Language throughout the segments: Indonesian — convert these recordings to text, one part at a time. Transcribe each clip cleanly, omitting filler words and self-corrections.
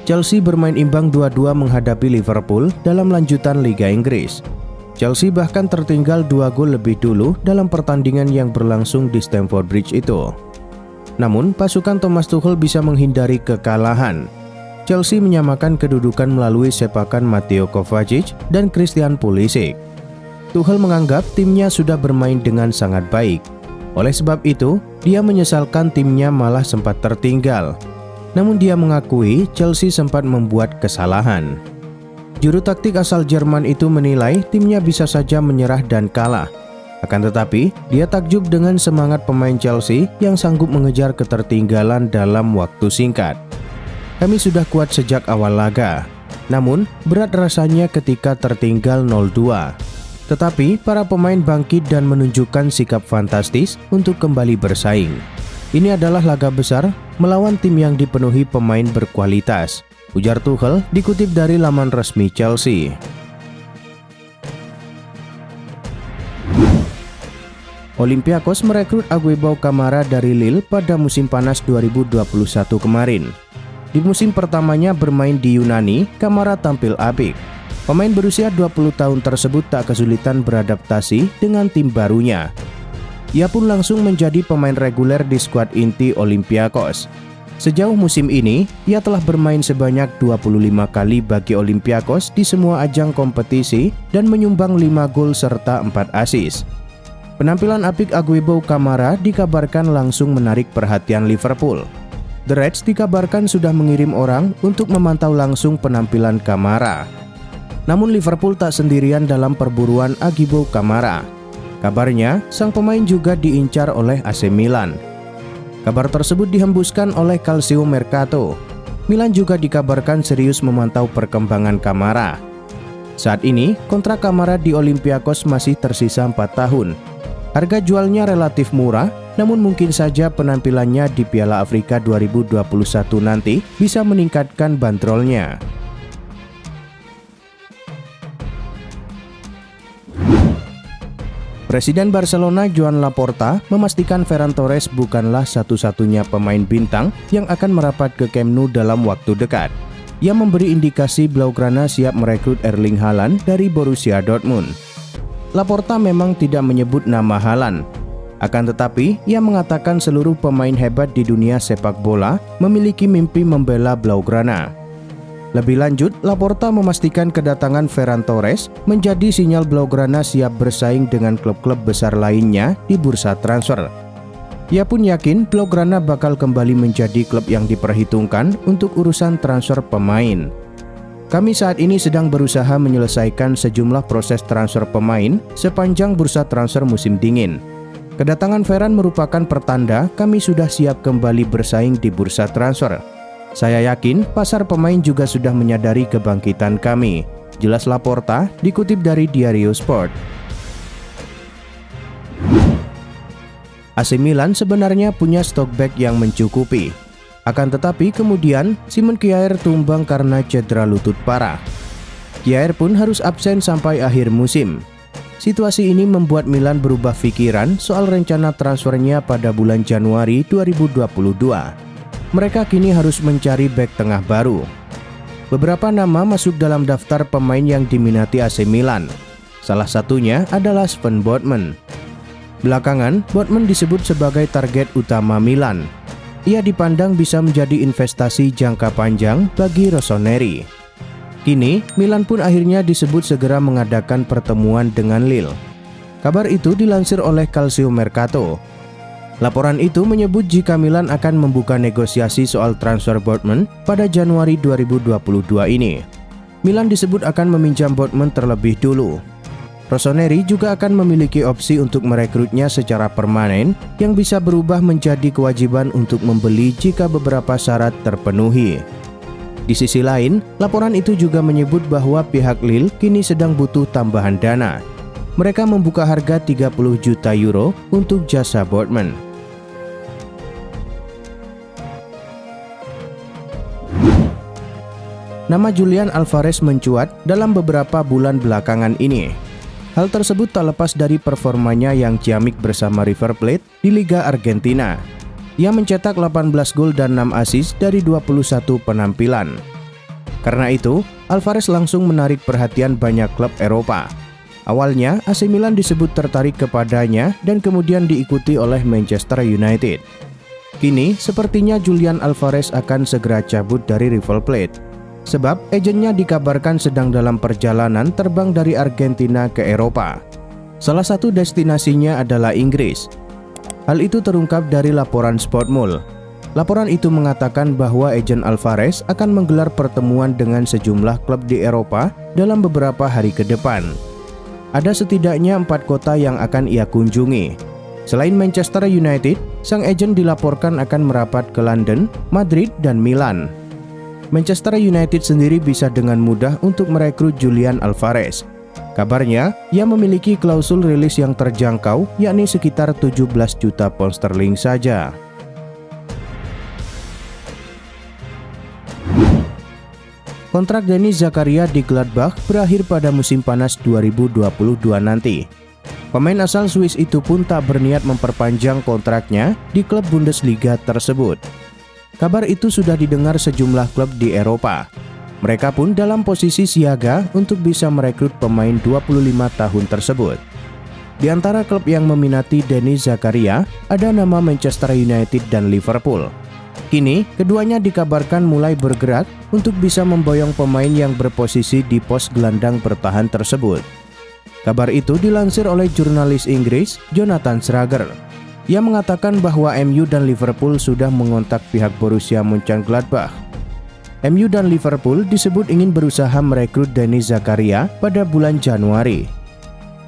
Chelsea bermain imbang 2-2 menghadapi Liverpool dalam lanjutan Liga Inggris. Chelsea bahkan tertinggal 2 gol lebih dulu dalam pertandingan yang berlangsung di Stamford Bridge itu. Namun, pasukan Thomas Tuchel bisa menghindari kekalahan. Chelsea menyamakan kedudukan melalui sepakan Mateo Kovacic dan Christian Pulisic. Tuchel menganggap timnya sudah bermain dengan sangat baik. Oleh sebab itu, dia menyesalkan timnya malah sempat tertinggal. Namun dia mengakui Chelsea sempat membuat kesalahan. Juru taktik asal Jerman itu menilai timnya bisa saja menyerah dan kalah. Akan tetapi, dia takjub dengan semangat pemain Chelsea yang sanggup mengejar ketertinggalan dalam waktu singkat. Kami sudah kuat sejak awal laga, namun berat rasanya ketika tertinggal 0-2. Tetapi para pemain bangkit dan menunjukkan sikap fantastis untuk kembali bersaing. Ini adalah laga besar melawan tim yang dipenuhi pemain berkualitas, ujar Tuchel dikutip dari laman resmi Chelsea. Olympiakos merekrut Aguibao Camara dari Lille pada musim panas 2021 kemarin. Di musim pertamanya bermain di Yunani, Camara tampil apik. Pemain berusia 20 tahun tersebut tak kesulitan beradaptasi dengan tim barunya. Ia pun langsung menjadi pemain reguler di skuad inti Olympiakos. Sejauh musim ini, ia telah bermain sebanyak 25 kali bagi Olympiakos di semua ajang kompetisi dan menyumbang 5 gol serta 4 assist. Penampilan apik Aguibao Camara dikabarkan langsung menarik perhatian Liverpool. The Reds dikabarkan sudah mengirim orang untuk memantau langsung penampilan Camara. Namun Liverpool tak sendirian dalam perburuan Aguibao Camara. Kabarnya, sang pemain juga diincar oleh AC Milan. Kabar tersebut dihembuskan oleh Calcio Mercato. Milan juga dikabarkan serius memantau perkembangan Camara. Saat ini, kontrak Camara di Olympiakos masih tersisa 4 tahun. Harga jualnya relatif murah, namun mungkin saja penampilannya di Piala Afrika 2021 nanti bisa meningkatkan bandrolnya. Presiden Barcelona Joan Laporta memastikan Ferran Torres bukanlah satu-satunya pemain bintang yang akan merapat ke Camp Nou dalam waktu dekat. Ia memberi indikasi Blaugrana siap merekrut Erling Haaland dari Borussia Dortmund. Laporta memang tidak menyebut nama Haaland. Akan tetapi, ia mengatakan seluruh pemain hebat di dunia sepak bola memiliki mimpi membela Blaugrana. Lebih lanjut, Laporta memastikan kedatangan Ferran Torres menjadi sinyal Blaugrana siap bersaing dengan klub-klub besar lainnya di bursa transfer. Ia pun yakin Blaugrana bakal kembali menjadi klub yang diperhitungkan untuk urusan transfer pemain. Kami saat ini sedang berusaha menyelesaikan sejumlah proses transfer pemain sepanjang bursa transfer musim dingin. Kedatangan Ferran merupakan pertanda kami sudah siap kembali bersaing di bursa transfer. Saya yakin pasar pemain juga sudah menyadari kebangkitan kami, jelas Laporta dikutip dari Diario Sport. AC Milan sebenarnya punya stok back yang mencukupi. Akan tetapi kemudian Simon Kjaer tumbang karena cedera lutut parah. Kjaer pun harus absen sampai akhir musim. Situasi ini membuat Milan berubah pikiran soal rencana transfernya pada bulan Januari 2022. Mereka kini harus mencari bek tengah baru. Beberapa nama masuk dalam daftar pemain yang diminati AC Milan. Salah satunya adalah Sven Botman. Belakangan, Botman disebut sebagai target utama Milan. Ia dipandang bisa menjadi investasi jangka panjang bagi Rossoneri. Kini, Milan pun akhirnya disebut segera mengadakan pertemuan dengan Lille. Kabar itu dilansir oleh Calcio Mercato. Laporan itu menyebut jika Milan akan membuka negosiasi soal transfer Botman pada Januari 2022 ini. Milan disebut akan meminjam Botman terlebih dulu. Rossoneri juga akan memiliki opsi untuk merekrutnya secara permanen yang bisa berubah menjadi kewajiban untuk membeli jika beberapa syarat terpenuhi. Di sisi lain, laporan itu juga menyebut bahwa pihak Lille kini sedang butuh tambahan dana. Mereka membuka harga 30 juta euro untuk jasa Botman. Nama Julian Alvarez mencuat dalam beberapa bulan belakangan ini. Hal tersebut tak lepas dari performanya yang ciamik bersama River Plate di Liga Argentina. Ia mencetak 18 gol dan 6 assist dari 21 penampilan. Karena itu, Alvarez langsung menarik perhatian banyak klub Eropa. Awalnya, AC Milan disebut tertarik kepadanya dan kemudian diikuti oleh Manchester United. Kini, sepertinya Julian Alvarez akan segera cabut dari River Plate, sebab agennya dikabarkan sedang dalam perjalanan terbang dari Argentina ke Eropa. Salah satu destinasinya adalah Inggris. Hal itu terungkap dari laporan Sportmul. Laporan itu mengatakan bahwa agen Alvarez akan menggelar pertemuan dengan sejumlah klub di Eropa dalam beberapa hari ke depan. Ada setidaknya 4 kota yang akan ia kunjungi. Selain Manchester United, sang agen dilaporkan akan merapat ke London, Madrid, dan Milan. Manchester United sendiri bisa dengan mudah untuk merekrut Julian Alvarez. Kabarnya, ia memiliki klausul rilis yang terjangkau, yakni sekitar 17 juta pound sterling saja. Kontrak Denis Zakaria di Gladbach berakhir pada musim panas 2022 nanti. Pemain asal Swiss itu pun tak berniat memperpanjang kontraknya di klub Bundesliga tersebut. Kabar itu sudah didengar sejumlah klub di Eropa. Mereka pun dalam posisi siaga untuk bisa merekrut pemain 25 tahun tersebut. Di antara klub yang meminati Denis Zakaria ada nama Manchester United dan Liverpool. Kini, keduanya dikabarkan mulai bergerak untuk bisa memboyong pemain yang berposisi di pos gelandang bertahan tersebut. Kabar itu dilansir oleh jurnalis Inggris Jonathan Schrager. Ia mengatakan bahwa MU dan Liverpool sudah mengontak pihak Borussia Mönchengladbach. MU dan Liverpool disebut ingin berusaha merekrut Denis Zakaria pada bulan Januari.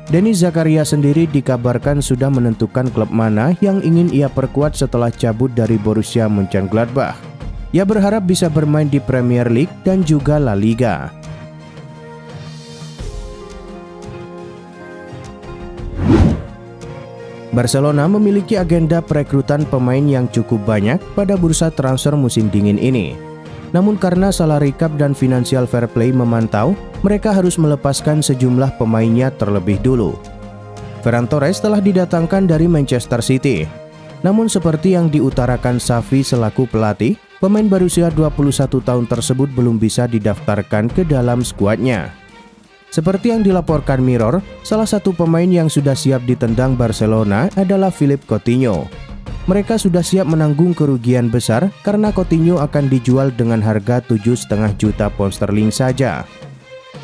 Denis Zakaria sendiri dikabarkan sudah menentukan klub mana yang ingin ia perkuat setelah cabut dari Borussia Mönchengladbach. Ia berharap bisa bermain di Premier League dan juga La Liga. Barcelona memiliki agenda perekrutan pemain yang cukup banyak pada bursa transfer musim dingin ini. Namun karena salary cap dan financial fair play memantau, mereka harus melepaskan sejumlah pemainnya terlebih dulu. Ferran Torres telah didatangkan dari Manchester City. Namun seperti yang diutarakan Xavi selaku pelatih, pemain berusia 21 tahun tersebut belum bisa didaftarkan ke dalam skuadnya. Seperti yang dilaporkan Mirror, salah satu pemain yang sudah siap ditendang Barcelona adalah Philippe Coutinho. Mereka sudah siap menanggung kerugian besar karena Coutinho akan dijual dengan harga 7,5 juta pound sterling saja.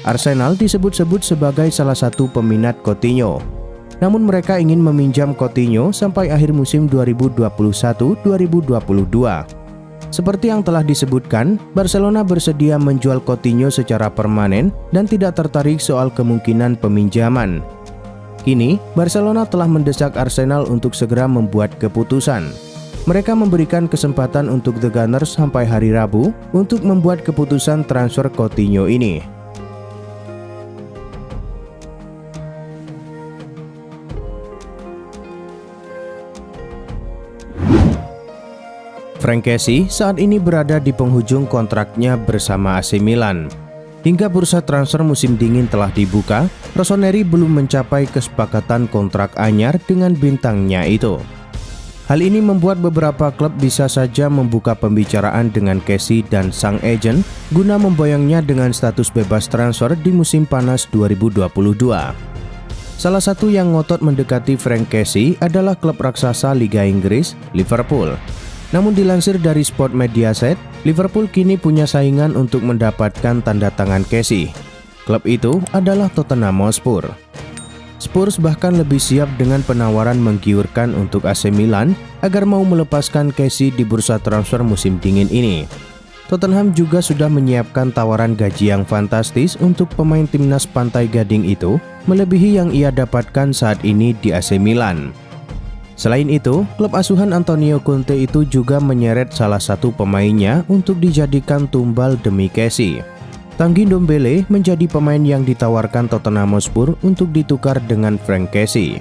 Arsenal disebut-sebut sebagai salah satu peminat Coutinho. Namun mereka ingin meminjam Coutinho sampai akhir musim 2021-2022. Seperti yang telah disebutkan, Barcelona bersedia menjual Coutinho secara permanen dan tidak tertarik soal kemungkinan peminjaman. Kini, Barcelona telah mendesak Arsenal untuk segera membuat keputusan. Mereka memberikan kesempatan untuk The Gunners sampai hari Rabu untuk membuat keputusan transfer Coutinho ini. Franck Kessie saat ini berada di penghujung kontraknya bersama AC Milan. Hingga bursa transfer musim dingin telah dibuka, Rossoneri belum mencapai kesepakatan kontrak anyar dengan bintangnya itu. Hal ini membuat beberapa klub bisa saja membuka pembicaraan dengan Kessie dan sang agen guna memboyongnya dengan status bebas transfer di musim panas 2022. Salah satu yang ngotot mendekati Franck Kessie adalah klub raksasa Liga Inggris, Liverpool. Namun dilansir dari Sport Mediaset, Liverpool kini punya saingan untuk mendapatkan tanda tangan Kessie. Klub itu adalah Tottenham Hotspur. Spurs bahkan lebih siap dengan penawaran menggiurkan untuk AC Milan agar mau melepaskan Kessie di bursa transfer musim dingin ini. Tottenham juga sudah menyiapkan tawaran gaji yang fantastis untuk pemain timnas Pantai Gading itu, melebihi yang ia dapatkan saat ini di AC Milan. Selain itu, klub asuhan Antonio Conte itu juga menyeret salah satu pemainnya untuk dijadikan tumbal demi Kessie. Tanguy Ndombele menjadi pemain yang ditawarkan Tottenham Hotspur untuk ditukar dengan Franck Kessie.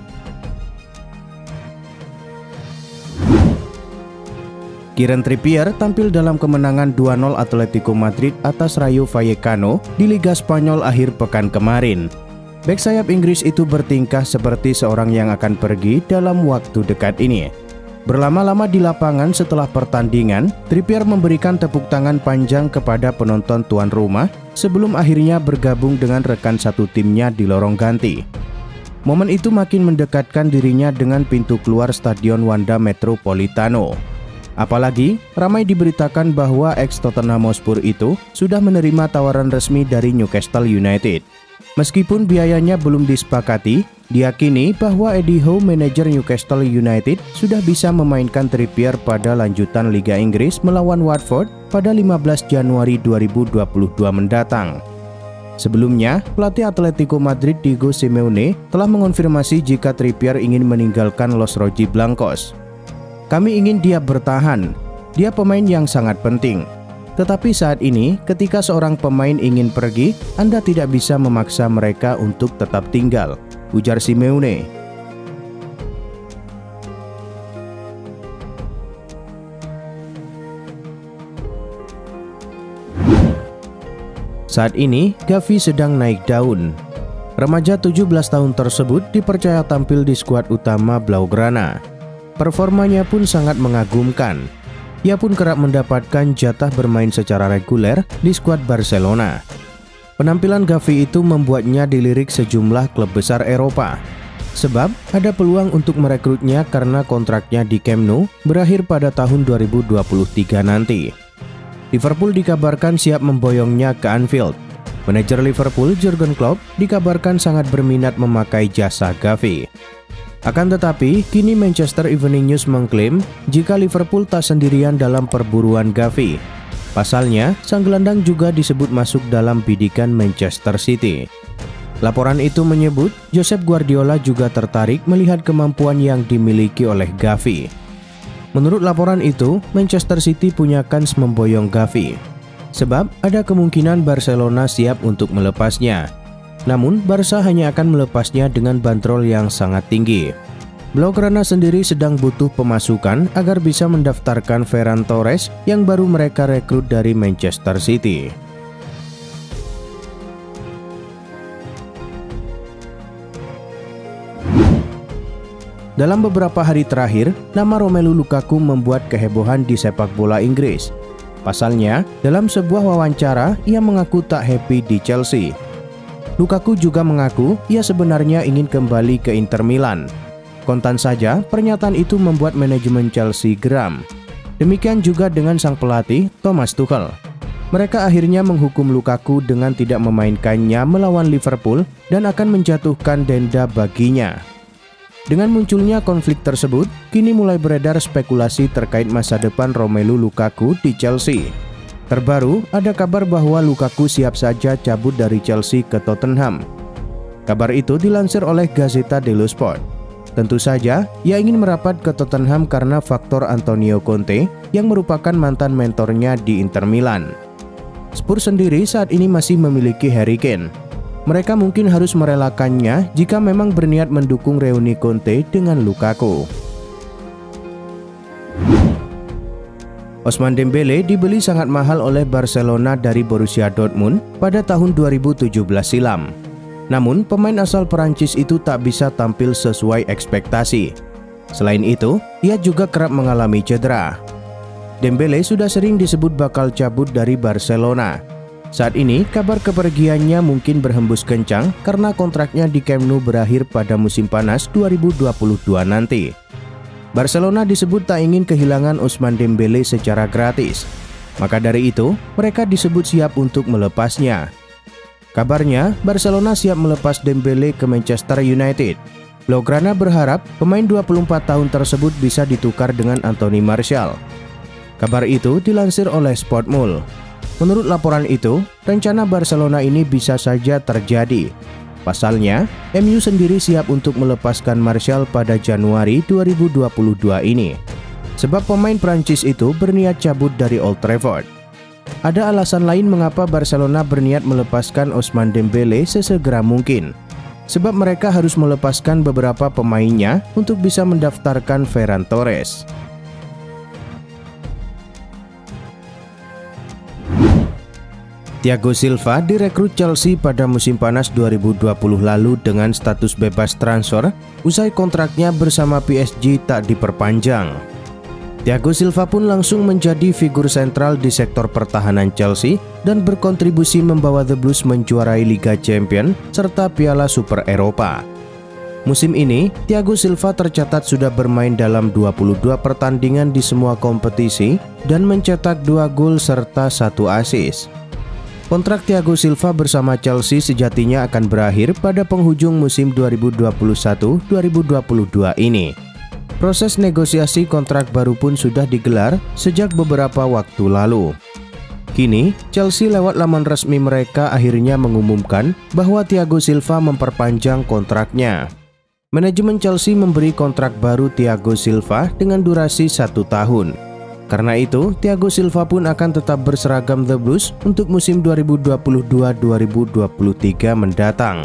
Kieran Trippier tampil dalam kemenangan 2-0 Atletico Madrid atas Rayo Vallecano di Liga Spanyol akhir pekan kemarin. Bek sayap Inggris itu bertingkah seperti seorang yang akan pergi dalam waktu dekat ini. Berlama-lama di lapangan setelah pertandingan, Trippier memberikan tepuk tangan panjang kepada penonton tuan rumah sebelum akhirnya bergabung dengan rekan satu timnya di lorong ganti. Momen itu makin mendekatkan dirinya dengan pintu keluar Stadion Wanda Metropolitano. Apalagi, ramai diberitakan bahwa ex-Tottenham Hotspur itu sudah menerima tawaran resmi dari Newcastle United. Meskipun biayanya belum disepakati, diyakini bahwa Eddie Howe, manajer Newcastle United, sudah bisa memainkan Trippier pada lanjutan Liga Inggris melawan Watford pada 15 Januari 2022 mendatang. Sebelumnya, pelatih Atletico Madrid Diego Simeone telah mengonfirmasi jika Trippier ingin meninggalkan Los Rojiblancos. "Kami ingin dia bertahan. Dia pemain yang sangat penting. Tetapi saat ini, ketika seorang pemain ingin pergi, Anda tidak bisa memaksa mereka untuk tetap tinggal," ujar Simeone. Saat ini, Gavi sedang naik daun. Remaja 17 tahun tersebut dipercaya tampil di skuad utama Blaugrana. Performanya pun sangat mengagumkan. Ia pun kerap mendapatkan jatah bermain secara reguler di skuad Barcelona. Penampilan Gavi itu membuatnya dilirik sejumlah klub besar Eropa. Sebab ada peluang untuk merekrutnya karena kontraknya di Camp Nou berakhir pada tahun 2023 nanti. Liverpool dikabarkan siap memboyongnya ke Anfield. Manajer Liverpool Jurgen Klopp dikabarkan sangat berminat memakai jasa Gavi. Akan tetapi, kini Manchester Evening News mengklaim jika Liverpool tak sendirian dalam perburuan Gavi. Pasalnya, sang gelandang juga disebut masuk dalam bidikan Manchester City. Laporan itu menyebut Josep Guardiola juga tertarik melihat kemampuan yang dimiliki oleh Gavi. Menurut laporan itu, Manchester City punya kans memboyong Gavi. Sebab ada kemungkinan Barcelona siap untuk melepasnya. Namun, Barca hanya akan melepasnya dengan bandrol yang sangat tinggi. Blaugrana sendiri sedang butuh pemasukan agar bisa mendaftarkan Ferran Torres yang baru mereka rekrut dari Manchester City. Dalam beberapa hari terakhir, nama Romelu Lukaku membuat kehebohan di sepak bola Inggris. Pasalnya, dalam sebuah wawancara, ia mengaku tak happy di Chelsea. Lukaku juga mengaku ia sebenarnya ingin kembali ke Inter Milan. Kontan saja, pernyataan itu membuat manajemen Chelsea geram. Demikian juga dengan sang pelatih, Thomas Tuchel. Mereka akhirnya menghukum Lukaku dengan tidak memainkannya melawan Liverpool dan akan menjatuhkan denda baginya. Dengan munculnya konflik tersebut, kini mulai beredar spekulasi terkait masa depan Romelu Lukaku di Chelsea. Terbaru, ada kabar bahwa Lukaku siap saja cabut dari Chelsea ke Tottenham. Kabar itu dilansir oleh Gazzetta dello Sport. Tentu saja, ia ingin merapat ke Tottenham karena faktor Antonio Conte yang merupakan mantan mentornya di Inter Milan. Spurs sendiri saat ini masih memiliki Harry Kane. Mereka mungkin harus merelakannya jika memang berniat mendukung reuni Conte dengan Lukaku. Ousmane Dembele dibeli sangat mahal oleh Barcelona dari Borussia Dortmund pada tahun 2017 silam. Namun, pemain asal Perancis itu tak bisa tampil sesuai ekspektasi. Selain itu, ia juga kerap mengalami cedera. Dembele sudah sering disebut bakal cabut dari Barcelona. Saat ini, kabar kepergiannya mungkin berhembus kencang karena kontraknya di Camp Nou berakhir pada musim panas 2022 nanti. Barcelona disebut tak ingin kehilangan Ousmane Dembele secara gratis. Maka dari itu, mereka disebut siap untuk melepasnya. Kabarnya, Barcelona siap melepas Dembele ke Manchester United. Blaugrana berharap pemain 24 tahun tersebut bisa ditukar dengan Anthony Martial. Kabar itu dilansir oleh Sportmul. Menurut laporan itu, rencana Barcelona ini bisa saja terjadi. Pasalnya, MU sendiri siap untuk melepaskan Martial pada Januari 2022 ini. Sebab pemain Prancis itu berniat cabut dari Old Trafford. Ada alasan lain mengapa Barcelona berniat melepaskan Ousmane Dembele sesegera mungkin. Sebab mereka harus melepaskan beberapa pemainnya untuk bisa mendaftarkan Ferran Torres. Thiago Silva direkrut Chelsea pada musim panas 2020 lalu dengan status bebas transfer usai kontraknya bersama PSG tak diperpanjang. Thiago Silva pun langsung menjadi figur sentral di sektor pertahanan Chelsea dan berkontribusi membawa The Blues menjuarai Liga Champions serta Piala Super Eropa. Musim ini, Thiago Silva tercatat sudah bermain dalam 22 pertandingan di semua kompetisi dan mencetak 2 gol serta 1 assist. Kontrak Thiago Silva bersama Chelsea sejatinya akan berakhir pada penghujung musim 2021-2022 ini. Proses negosiasi kontrak baru pun sudah digelar sejak beberapa waktu lalu. Kini, Chelsea lewat laman resmi mereka akhirnya mengumumkan bahwa Thiago Silva memperpanjang kontraknya. Manajemen Chelsea memberi kontrak baru Thiago Silva dengan durasi 1 tahun. Karena itu, Thiago Silva pun akan tetap berseragam The Blues untuk musim 2022-2023 mendatang.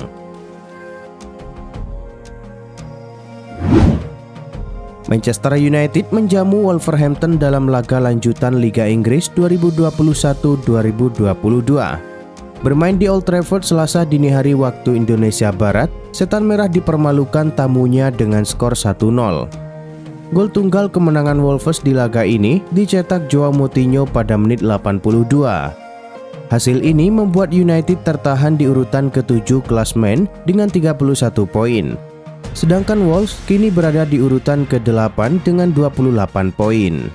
Manchester United menjamu Wolverhampton dalam laga lanjutan Liga Inggris 2021-2022. Bermain di Old Trafford Selasa dini hari waktu Indonesia Barat, Setan Merah dipermalukan tamunya dengan skor 1-0. Gol tunggal kemenangan Wolves di laga ini dicetak Joao Moutinho pada menit 82. Hasil ini membuat United tertahan di urutan ke-7 klasemen dengan 31 poin. Sedangkan Wolves kini berada di urutan ke-8 dengan 28 poin.